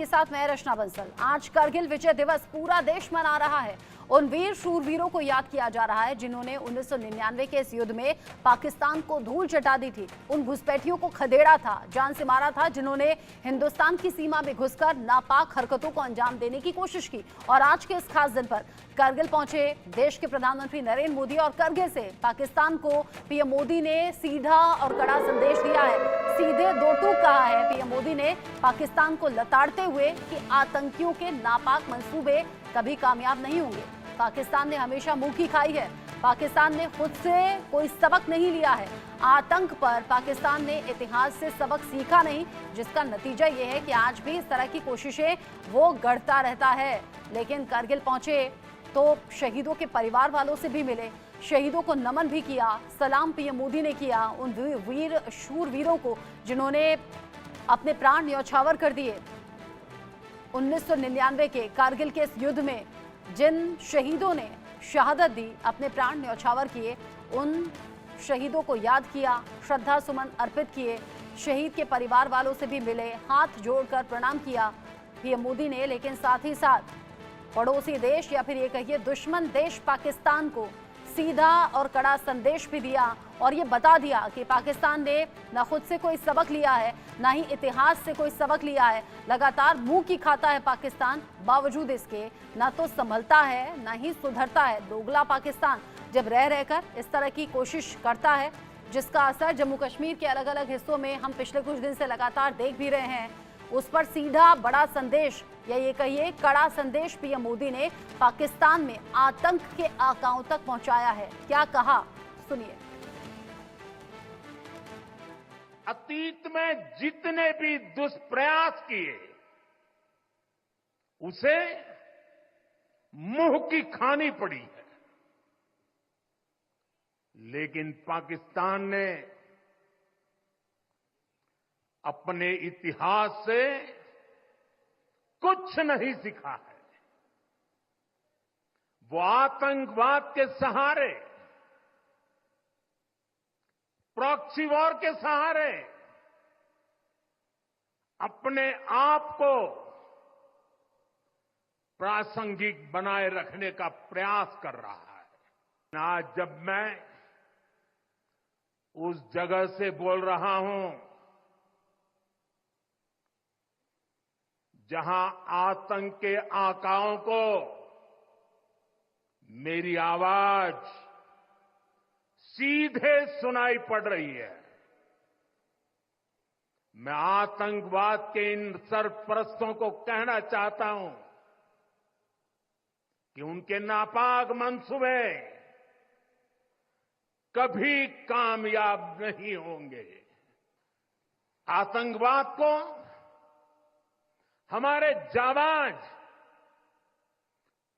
आपके साथ मैं रचना बंसल। आज करगिल विजय दिवस पूरा देश मना रहा है। उन वीर शूरवीरों को याद किया जा रहा है जिन्होंने 1999 के इस युद्ध में पाकिस्तान को धूल चटा दी थी। उन घुसपैठियों को खदेड़ा था, जान से मारा था, जिन्होंने हिंदुस्तान की सीमा में घुसकर नापाक हरकतों को अंजाम देने की कोशिश की। और आज के इस खास दिन पर करगिल पहुंचे देश के प्रधानमंत्री नरेंद्र मोदी और करगिल से पाकिस्तान को पीएम मोदी ने सीधा और कड़ा संदेश दिया है। सीधे दो टूक कहा है पीएम मोदी ने पाकिस्तान को लताड़ते हुए कि आतंकियों के नापाक मंसूबे कभी कामयाब नहीं होंगे। पाकिस्तान ने हमेशा मुंह की खाई है। पाकिस्तान ने खुद से कोई सबक नहीं लिया है। आतंक पर पाकिस्तान ने इतिहास से सबक सीखा नहीं, जिसका नतीजा ये है कि आज भी इस तरह की कोशिशें वो गढ़ता रहता है। लेकिन करगिल पहुंचे तो शहीदों के परिवार वालों से भी मिले, शहीदों को नमन भी किया, सलाम पीएम मोदी ने किया उन वीर शूरवीरों को जिन्होंने अपने प्राण न्यौछावर कर दिए। 1999 के कारगिल के इस युद्ध में जिन शहीदों ने शहादत दी, अपने प्राण न्यौछावर किए, उन शहीदों को याद किया, श्रद्धा सुमन अर्पित किए, शहीद के परिवार वालों से भी मिले, हाथ जोड़कर प्रणाम किया पीएम मोदी ने। लेकिन साथ ही साथ पड़ोसी देश या फिर ये कहिए दुश्मन देश पाकिस्तान को सीधा और कड़ा संदेश भी दिया और ये बता दिया कि पाकिस्तान ने न खुद से कोई सबक लिया है, ना ही इतिहास से कोई सबक लिया है। लगातार मुंह की खाता है पाकिस्तान, बावजूद इसके ना तो संभलता है ना ही सुधरता है। दोगला पाकिस्तान जब रह रहकर इस तरह की कोशिश करता है, जिसका असर जम्मू कश्मीर के अलग अलग हिस्सों में हम पिछले कुछ दिन से लगातार देख भी रहे हैं, उस पर सीधा बड़ा संदेश या ये कहिए कड़ा संदेश पीएम मोदी ने पाकिस्तान में आतंक के आकाओं तक पहुंचाया है। क्या कहा, सुनिए। अतीत में जितने भी दुष्प्रयास किए उसे मुंह की खानी पड़ी है, लेकिन पाकिस्तान ने अपने इतिहास से कुछ नहीं सीखा है। वो आतंकवाद के सहारे, प्रॉक्सी वॉर के सहारे अपने आप को प्रासंगिक बनाए रखने का प्रयास कर रहा है। आज जब मैं उस जगह से बोल रहा हूं जहां आतंक के आकाओं को मेरी आवाज सीधे सुनाई पड़ रही है, मैं आतंकवाद के इन सरपरस्तों को कहना चाहता हूं कि उनके नापाक मंसूबे कभी कामयाब नहीं होंगे। आतंकवाद को हमारे जाबाज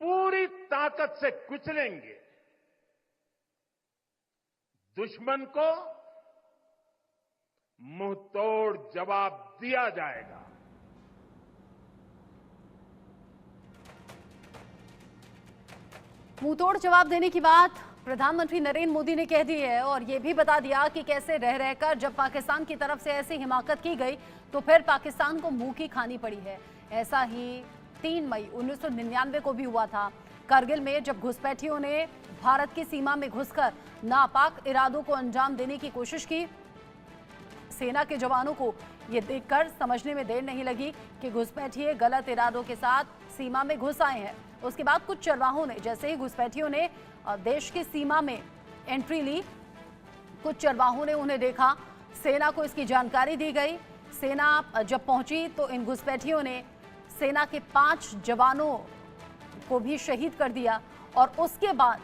पूरी ताकत से कुचलेंगे। दुश्मन को मुंह तोड़ जवाब दिया जाएगा। मुंह तोड़ जवाब देने की बात प्रधानमंत्री नरेंद्र मोदी ने कह दी है और ये भी बता दिया कि कैसे रह रहकर जब पाकिस्तान की तरफ से ऐसी हिमाकत की गई तो फिर पाकिस्तान को मुंह की खानी पड़ी है। ऐसा ही 3 मई 1999 को भी हुआ था। करगिल में जब घुसपैठियों ने भारत की सीमा में घुसकर नापाक इरादों को अंजाम देने की कोशिश की, सेना के जवानों को ये देखकर समझने में देर नहीं लगी कि घुसपैठिए गलत इरादों के साथ सीमा में घुस आए हैं। उसके बाद कुछ चरवाहों ने, जैसे ही घुसपैठियों ने देश की सीमा में एंट्री ली, कुछ चरवाहों ने उन्हें देखा, सेना को इसकी जानकारी दी गई। सेना जब पहुंची तो इन घुसपैठियों ने सेना के 5 जवानों को भी शहीद कर दिया और उसके बाद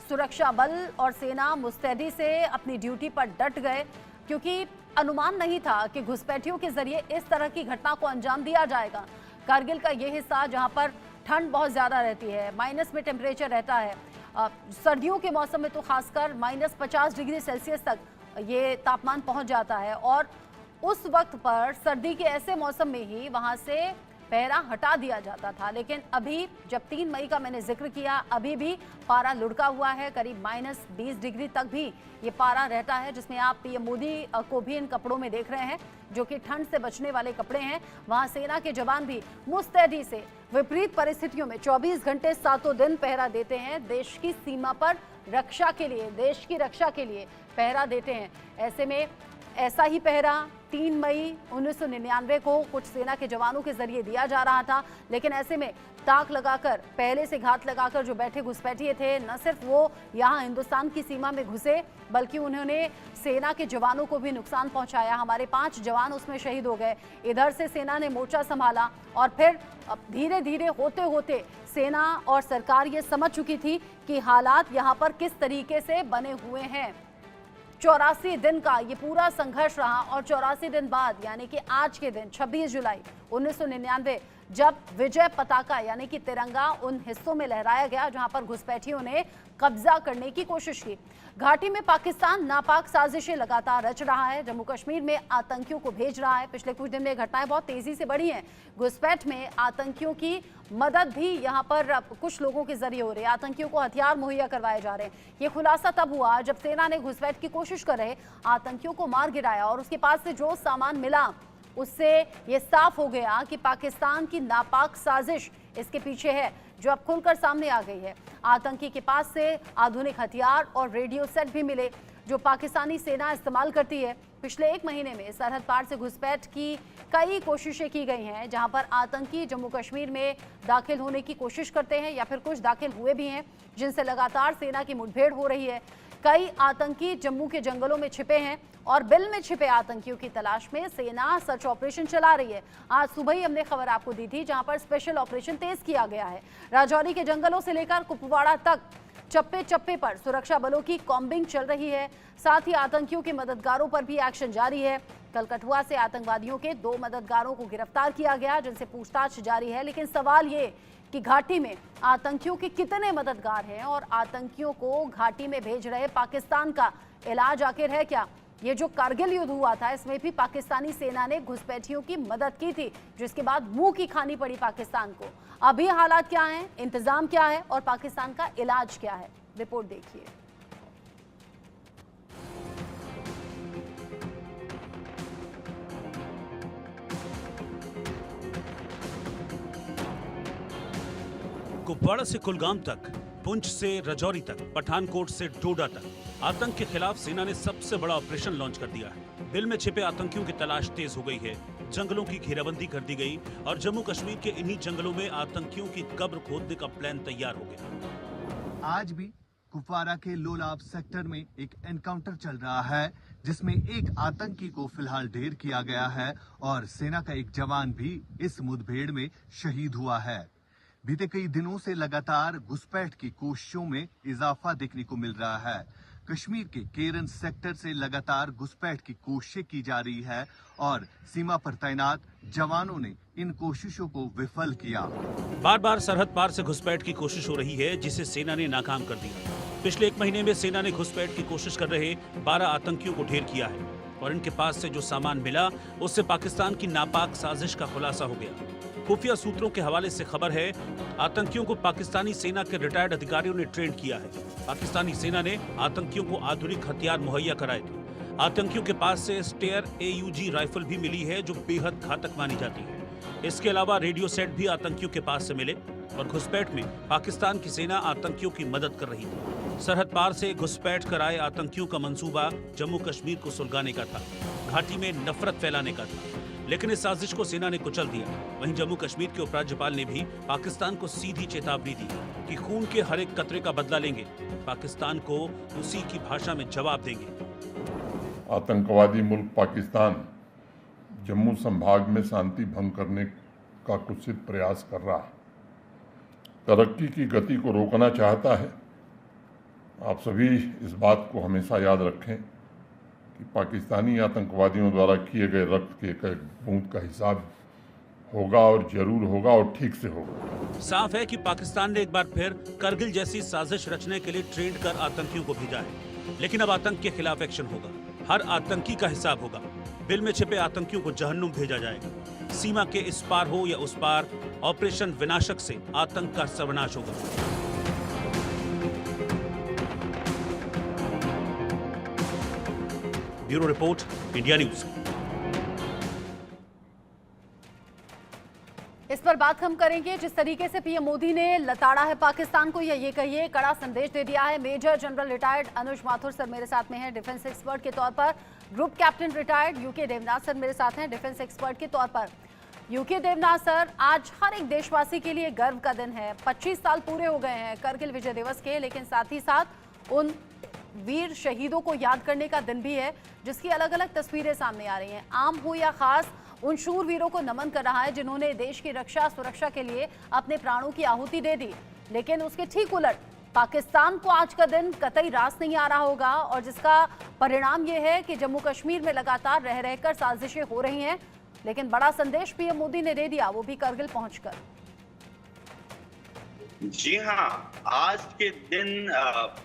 सुरक्षा बल और सेना मुस्तैदी से अपनी ड्यूटी पर डट गए, क्योंकि अनुमान नहीं था कि घुसपैठियों के जरिए इस तरह की घटना को अंजाम दिया जाएगा। कारगिल का यह हिस्सा जहां पर ठंड बहुत ज्यादा रहती है, माइनस में टेम्परेचर रहता है, सर्दियों के मौसम में तो खासकर -50 डिग्री सेल्सियस तक ये तापमान पहुंच जाता है और उस वक्त पर सर्दी के ऐसे मौसम में ही वहां से पहरा हटा दिया जाता था। लेकिन अभी जब 3 मई का मैंने जिक्र किया, अभी भी पारा लुढ़का हुआ है, करीब -20 डिग्री तक भी ये पारा रहता है, जिसमें आप पीएम मोदी को भी इन कपड़ों में देख रहे हैं, जो कि ठंड से बचने वाले कपड़े हैं। वहां सेना के जवान भी मुस्तैदी से विपरीत परिस्थितियों में 24 घंटे 7 दिन पहरा देते हैं। देश की सीमा पर रक्षा के लिए, देश की रक्षा के लिए पहरा देते हैं। ऐसे में ऐसा ही पहरा 3 मई 1999 को कुछ सेना के जवानों के जरिए दिया जा रहा था। लेकिन ऐसे में ताक लगाकर, पहले से घात लगाकर जो बैठे घुसपैठिए थे, न सिर्फ वो यहाँ हिंदुस्तान की सीमा में घुसे, बल्कि उन्होंने सेना के जवानों को भी नुकसान पहुंचाया। हमारे 5 जवान उसमें शहीद हो गए। इधर से सेना ने मोर्चा संभाला और फिर धीरे धीरे होते होते सेना और सरकार ये समझ चुकी थी कि हालात यहाँ पर किस तरीके से बने हुए हैं। 84 दिन का ये पूरा संघर्ष रहा और 84 दिन बाद यानी कि आज के दिन 26 जुलाई 1999 जब विजय पताका यानी कि तिरंगा उन हिस्सों में लहराया गया जहां पर घुसपैठियों ने कब्जा करने की कोशिश की। घाटी में पाकिस्तान नापाक साजिशें लगातार रच रहा है, जम्मू कश्मीर में आतंकियों को भेज रहा है। पिछले कुछ दिन में घटनाएं बहुत तेजी से बढ़ी हैं। घुसपैठ में आतंकियों की मदद भी यहां पर कुछ लोगों के जरिए हो रही है। आतंकियों को हथियार मुहैया करवाए जा रहे हैं। ये खुलासा तब हुआ जब सेना ने घुसपैठ की कोशिश कर रहे आतंकियों को मार गिराया और उसके पास से जो सामान मिला उससे ये साफ हो गया कि पाकिस्तान की नापाक साजिश इसके पीछे है, जो अब खुलकर सामने आ गई है। आतंकी के पास से आधुनिक हथियार और रेडियो सेट भी मिले जो पाकिस्तानी सेना इस्तेमाल करती है। पिछले 1 महीने में सरहद पार से घुसपैठ की कई कोशिशें की गई हैं, जहां पर आतंकी जम्मू कश्मीर में दाखिल होने की कोशिश करते हैं या फिर कुछ दाखिल हुए भी हैं, जिनसे लगातार सेना की मुठभेड़ हो रही है। कई आतंकी जम्मू के जंगलों में छिपे हैं और बिल में छिपे आतंकियों की तलाश में सेना सर्च ऑपरेशन चला रही है। आज सुबह ही हमने खबर आपको दी थी, जहां पर स्पेशल ऑपरेशन तेज किया गया है। राजौरी के जंगलों से लेकर कुपवाड़ा तक चप्पे चप्पे पर सुरक्षा बलों की कॉम्बिंग चल रही है। साथ ही आतंकियों के मददगारों पर भी एक्शन जारी है। कल कठुआ से आतंकवादियों के 2 मददगारों को गिरफ्तार किया गया, जिनसे पूछताछ जारी है। लेकिन सवाल ये कि घाटी में आतंकियों के कितने मददगार हैं और आतंकियों को घाटी में भेज रहे पाकिस्तान का इलाज आखिर है क्या? ये जो कारगिल युद्ध हुआ था, इसमें भी पाकिस्तानी सेना ने घुसपैठियों की मदद की थी, जिसके बाद मुंह की खानी पड़ी पाकिस्तान को। अभी हालात क्या हैं, इंतजाम क्या है और पाकिस्तान का इलाज क्या है, रिपोर्ट देखिए। कुपवाड़ा से कुलगाम तक, पुंछ से रजौरी तक, पठानकोट से डोडा तक आतंक के खिलाफ सेना ने सबसे बड़ा ऑपरेशन लॉन्च कर दिया है। बिल में छिपे आतंकियों की तलाश तेज हो गई है, जंगलों की घेराबंदी कर दी गई और जम्मू कश्मीर के इन्हीं जंगलों में आतंकियों की कब्र खोदने का प्लान तैयार हो गया। आज भी कुपवाड़ा के लोलाब सेक्टर में एक एनकाउंटर चल रहा है, जिसमें एक आतंकी को फिलहाल ढेर किया गया है और सेना का एक जवान भी इस मुठभेड़ में शहीद हुआ है। बीते कई दिनों से लगातार घुसपैठ की कोशिशों में इजाफा देखने को मिल रहा है। कश्मीर के केरन सेक्टर से लगातार घुसपैठ की कोशिशें की जा रही है और सीमा पर तैनात जवानों ने इन कोशिशों को विफल किया। बार बार सरहद पार से घुसपैठ की कोशिश हो रही है, जिसे सेना ने नाकाम कर दिया। पिछले 1 महीने में सेना ने घुसपैठ की कोशिश कर रहे 12 आतंकियों को ढेर किया है और इनके पास से जो सामान मिला उससे पाकिस्तान की नापाक साजिश का खुलासा हो गया। खुफिया सूत्रों के हवाले से खबर है, आतंकियों को पाकिस्तानी सेना के रिटायर्ड अधिकारियों ने ट्रेन किया है। पाकिस्तानी सेना ने आतंकियों को आधुनिक हथियार मुहैया कराए थे। आतंकियों के पास से स्टेयर AUG राइफल भी मिली है, जो बेहद घातक मानी जाती है। इसके अलावा रेडियो सेट भी आतंकियों के पास से मिले और घुसपैठ में पाकिस्तान की सेना आतंकियों की मदद कर रही थी। सरहद पार से घुसपैठ कर आए आतंकियों का मंसूबा जम्मू कश्मीर को सुलगाने का था, घाटी में नफरत फैलाने का था, लेकिन इस साजिश को सेना ने कुचल दिया। वहीं जम्मू कश्मीर के उपराज्यपाल ने भी पाकिस्तान को सीधी चेतावनी दी कि खून के हर एक कतरे का बदला लेंगे, पाकिस्तान को उसी की भाषा में जवाब देंगे। आतंकवादी मुल्क पाकिस्तान जम्मू संभाग में शांति भंग करने का कुत्सित प्रयास कर रहा है, तरक्की की गति को रोकना चाहता है। आप सभी इस बात को हमेशा याद रखें कि पाकिस्तानी आतंकवादियों द्वारा किए गए रक्त के एक बूंद का हिसाब होगा और जरूर होगा और ठीक से होगा। साफ है कि पाकिस्तान ने एक बार फिर करगिल जैसी साजिश रचने के लिए ट्रेंड कर आतंकियों को भेजा है, लेकिन अब आतंक के खिलाफ एक्शन होगा। हर आतंकी का हिसाब होगा। बिल में छिपे आतंकियों को जहन्नुम भेजा जाएगा। सीमा के इस पार हो या उस पार, ऑपरेशन विनाशक से आतंक का सर्वनाश होगा। Bureau report, India news. इस पर बात हम करेंगे। जिस तरीके से पीएम मोदी ने लताड़ा है पाकिस्तान को, या ये कहिए कड़ा संदेश दे दिया है। Major general retired Anuj Mathur sir मेरे साथ में हैं डिफेंस एक्सपर्ट के तौर पर। Group captain retired UK Devnath sir मेरे साथ हैं डिफेंस एक्सपर्ट के तौर पर। यूके देवनाथ सर, आज हर एक देशवासी के लिए गर्व का दिन है। 25 साल पूरे हो गए हैं करगिल विजय दिवस के, लेकिन साथ ही साथ उन वीर शहीदों को याद करने का दिन भी है, जिसकी अलग अलग तस्वीरें सामने आ रही हैं। आम हो या खास, उन शूरवीरों को नमन कर रहा है जिन्होंने देश की रक्षा सुरक्षा के लिए अपने प्राणों की आहुति दे दी। लेकिन उसके ठीक उलट पाकिस्तान को आज का दिन कतई रास नहीं आ रहा होगा, और जिसका परिणाम यह है कि जम्मू कश्मीर में लगातार रह रहकर साजिशें हो रही हैं। लेकिन बड़ा संदेश पीएम मोदी ने दे दिया, वो भी करगिल पहुंचकर। जी हाँ, आज के दिन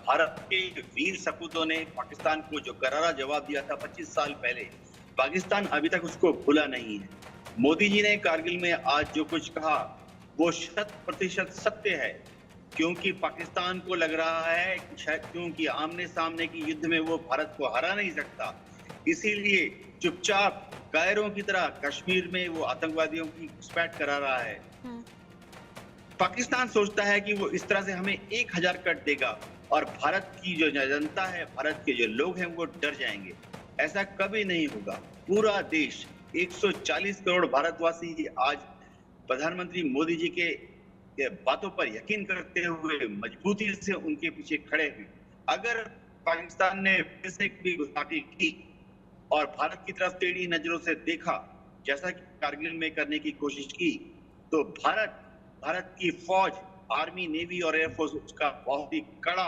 भारत के वीर सपूतों ने पाकिस्तान को जो करारा जवाब दिया था 25 साल पहले, पाकिस्तान अभी तक उसको भूला नहीं है। मोदी जी ने कारगिल में आज जो कुछ कहा वो 100% सत्य है, क्योंकि पाकिस्तान को लग रहा है क्योंकि आमने सामने की युद्ध में वो भारत को हरा नहीं सकता, इसीलिए चुपचाप कायरों की तरह कश्मीर में वो आतंकवादियों की घुसपैठ करा रहा है। पाकिस्तान सोचता है कि वो इस तरह से हमें 1000 कट देगा और भारत की जो जनता है, भारत के जो लोग हैं वो डर जाएंगे। ऐसा कभी नहीं होगा। पूरा देश 140 करोड़ भारतवासी आज प्रधानमंत्री मोदी जी के बातों पर यकीन करते हुए मजबूती से उनके पीछे खड़े हुए। अगर पाकिस्तान ने फिर से कोई घुसपैठ की और भारत की तरफ टेढ़ी नजरों से देखा, जैसा कि कारगिल में करने की कोशिश की, तो भारत की फौज, आर्मी, नेवी और एयरफोर्स उसका बहुत ही कड़ा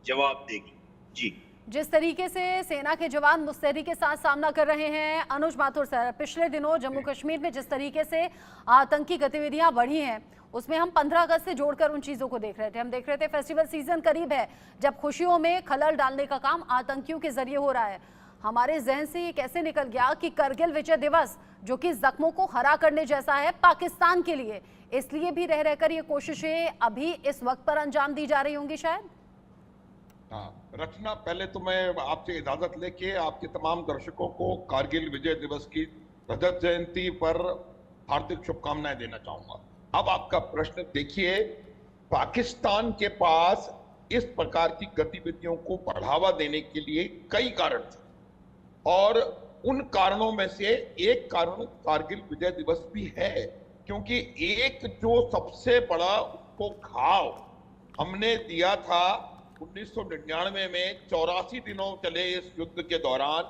जवाब देगी। जी, जिस तरीके से सेना के जवान मुस्तैदी के साथ सामना कर रहे हैं, अनुज माथुर सर, पिछले दिनों जम्मू कश्मीर में जिस तरीके से आतंकी गतिविधियां बढ़ी हैं, उसमें हम 15 अगस्त से जोड़कर उन चीजों को देख रहे थे। हम देख रहे थे फेस्टिवल सीजन करीब है, जब खुशियों में खलल डालने का काम आतंकियों के जरिए हो रहा है। हमारे जहन से ये कैसे निकल गया कि करगिल विजय दिवस, जो कि जख्मों को हरा करने जैसा है पाकिस्तान के लिए, इसलिए भी रह रहकर ये कोशिशें अभी इस वक्त पर अंजाम दी जा रही होंगी शायद। हाँ रचना, पहले तो मैं आपसे इजाजत लेके आपके तमाम दर्शकों को कारगिल विजय दिवस की रजत जयंती पर हार्दिक शुभकामनाएं देना चाहूंगा। अब आपका प्रश्न देखिए, पाकिस्तान के पास इस प्रकार की गतिविधियों को बढ़ावा देने के लिए कई कारण थे, और उन कारणों में से एक कारण कारगिल विजय दिवस भी है, क्योंकि एक जो सबसे बड़ा उसको घाव हमने दिया था 1999 में 84 दिनों चले इस युद्ध के दौरान,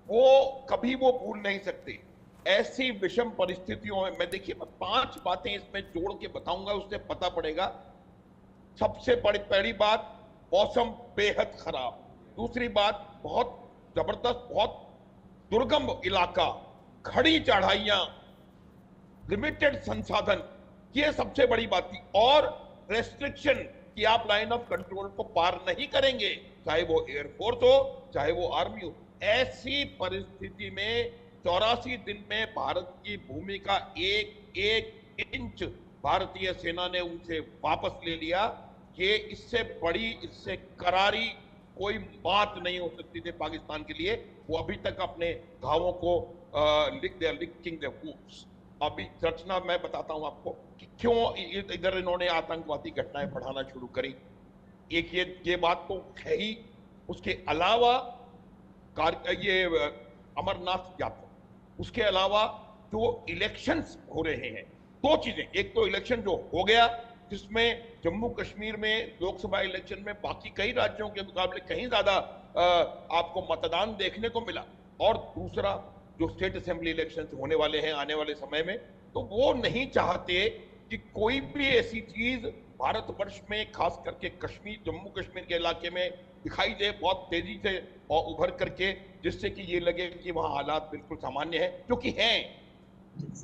वो कभी वो भूल नहीं सकते। ऐसी विषम परिस्थितियों में, मैं देखिए मैं 5 बातें इसमें जोड़ के बताऊंगा, उससे पता पड़ेगा। सबसे पहली बात, मौसम बेहद खराब। दूसरी बात, बहुत जबरदस्त, बहुत दुर्गम इलाका, खड़ी चढ़ाइयां, लिमिटेड संसाधन, ये सबसे बड़ी बात थी। और रेस्ट्रिक्शन कि आप लाइन ऑफ कंट्रोल को पार नहीं करेंगे, चाहे वो एयरफोर्स हो चाहे वो आर्मी हो। ऐसी परिस्थिति में 84 दिन में भारत की भूमि का एक इंच भारतीय सेना ने उनसे वापस ले लिया। ये इससे बड़ी, इससे करारी कोई बात नहीं हो सकती थी पाकिस्तान के लिए। वो अभी तक अपने घावों को लिकिंग देयर वुंड्स। अभी रचना मैं बताता हूं आपको कि क्यों इधर इन्होंने आतंकवादी घटनाएं बढ़ाना शुरू करी। एक ये बात तो है ही, उसके अलावा ये अमरनाथ यात्रा, उसके अलावा जो इलेक्शंस हो रहे हैं, 2 चीजें। एक तो इलेक्शन जो हो गया, जिसमें जम्मू कश्मीर में लोकसभा इलेक्शन में बाकी कई राज्यों के मुकाबले कहीं ज्यादा आपको मतदान देखने को मिला, और दूसरा जो स्टेट असेंबली इलेक्शन होने वाले हैं आने वाले समय में, तो वो नहीं चाहते कि कोई भी ऐसी चीज भारतवर्ष में, खास करके कश्मीर, जम्मू कश्मीर के इलाके में दिखाई दे बहुत तेजी से और उभर करके, जिससे कि ये लगे कि वहां हालात बिल्कुल सामान्य है, जो कि हैं।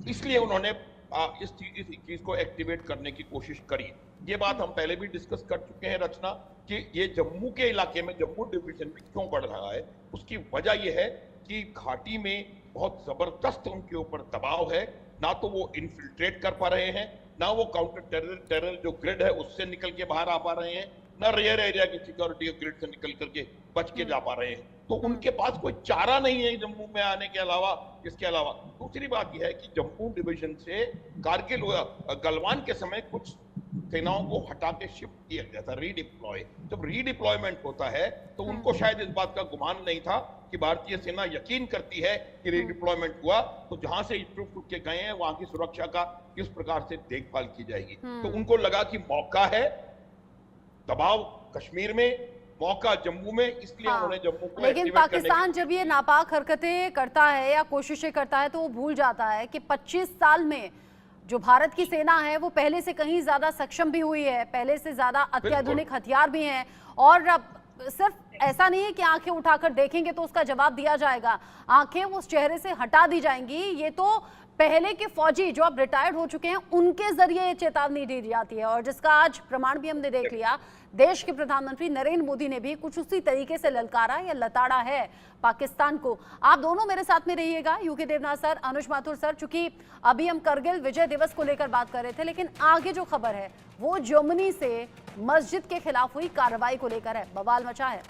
इसलिए उन्होंने इस चीज को एक्टिवेट करने की कोशिश करी। ये बात हम पहले भी डिस्कस कर चुके हैं रचना, कि ये जम्मू के इलाके में, जम्मू डिवीजन में क्यों बढ़ रहा है। उसकी वजह यह है कि घाटी में बहुत जबरदस्त उनके ऊपर दबाव है, ना तो वो इन्फिल्ट्रेट कर पा रहे हैं, ना वो काउंटर टेरर जो ग्रिड है उससे निकल के बाहर आ पा रहे हैं, ना रियर एरिया की सिक्योरिटी ग्रिड से निकल करके बच के जा पा रहे हैं। तो उनके पास कोई चारा नहीं है जम्मू में आने के अलावा। इसके अलावा दूसरी बात यह है कि जम्मू डिवीजन से कारगिल गलवान के समय कुछ सेनाओं को हटा के शिफ्ट किया गया था, रीडिप्लॉय। जब रीडिप्लॉयमेंट होता है तो उनको शायद इस बात का गुमान नहीं था कि भारतीय सेना यकीन करती है कि रीडिप्लॉयमेंट हुआ तो जहां से टूट के गए हैं वहां की सुरक्षा का किस प्रकार से देखभाल की जाएगी। तो उनको लगा कि मौका है, दबाव कश्मीर में, मौका जम्मू में, इसलिए उन्होंने जम्मू को लेकिन एक्टिवेट पाकिस्तान जब ये नापाक हरकतें करता है या कोशिशें करता है तो वो भूल जाता है कि 25 साल में जो भारत की सेना है वो पहले से कहीं ज्यादा सक्षम भी हुई है, पहले से ज्यादा अत्याधुनिक हथियार भी हैं। और अब सिर्फ ऐसा नहीं है कि आंखें उठाकर देखेंगे तो उसका जवाब दिया जाएगा, आंखें उस चेहरे से हटा दी जाएंगी। ये तो पहले के फौजी जो अब रिटायर्ड हो चुके हैं उनके जरिए ये चेतावनी दी जाती है, और जिसका आज प्रमाण भी हमने देख लिया। देश के प्रधानमंत्री नरेंद्र मोदी ने भी कुछ उसी तरीके से ललकारा या लताड़ा है पाकिस्तान को। आप दोनों मेरे साथ में रहिएगा, यूके देवनाथ सर, अनुज माथुर सर, चूंकि अभी हम करगिल विजय दिवस को लेकर बात कर रहे थे, लेकिन आगे जो खबर है वो जर्मनी से मस्जिद के खिलाफ हुई कार्रवाई को लेकर है। बवाल मचा है।